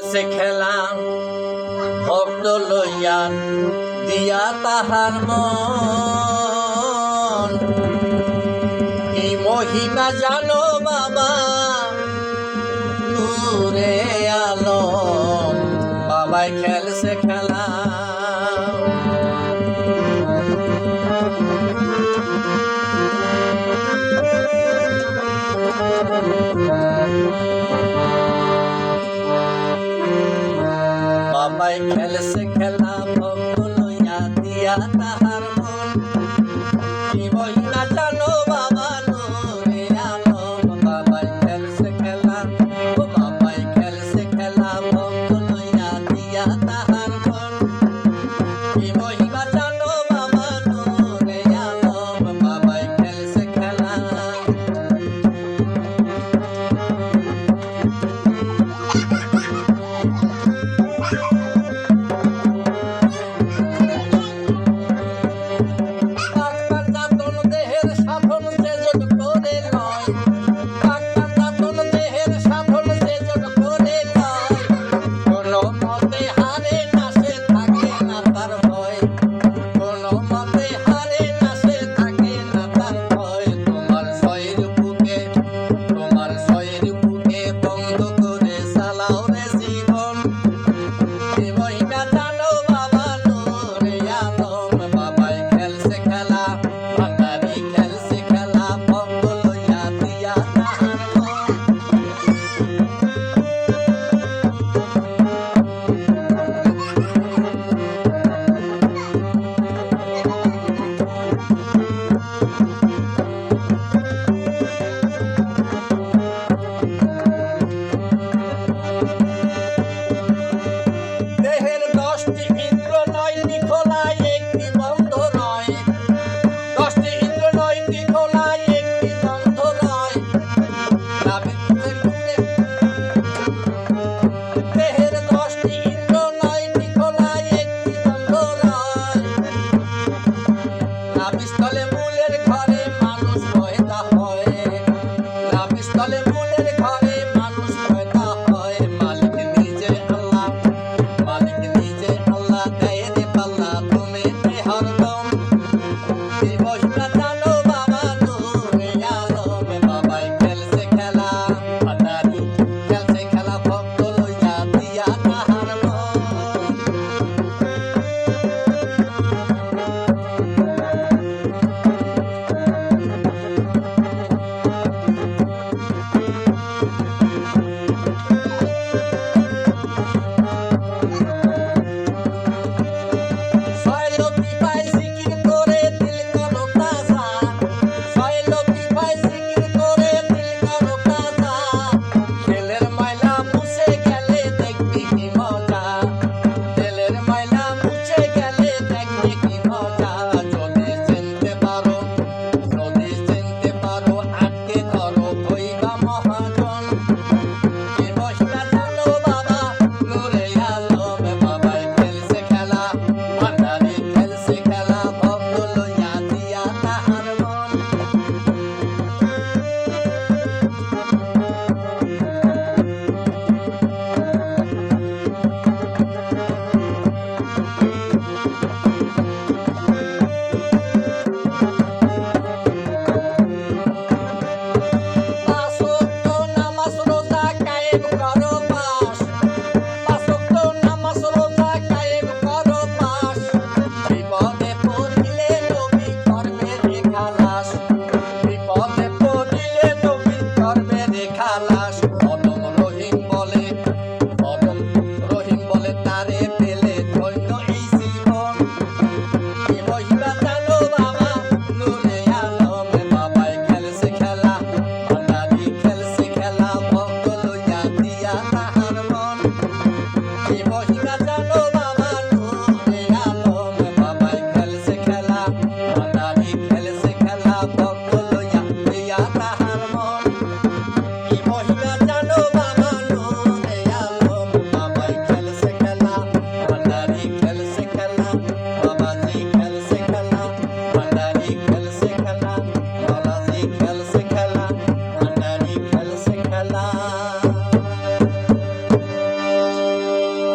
সে খেলা ভক্ত লইয়া দিয়া তাহার মন কি মহিমা জানো বাবা নূরে আলম বাবাই খেলছে খেলা বাবাই খেলছে খেলা ভক্ত লইয়া দিয়া তাহার মন কি মহিমা জানো বাবা নূরে আলম বাবাই খেলছে খেলা ও বাবাই খেলছে খেলা ভক্ত লইয়া দিয়া তাহার মন কি মহিমা জানো বাবা নূরে আলম বাবাই খেলছে খেলা Hey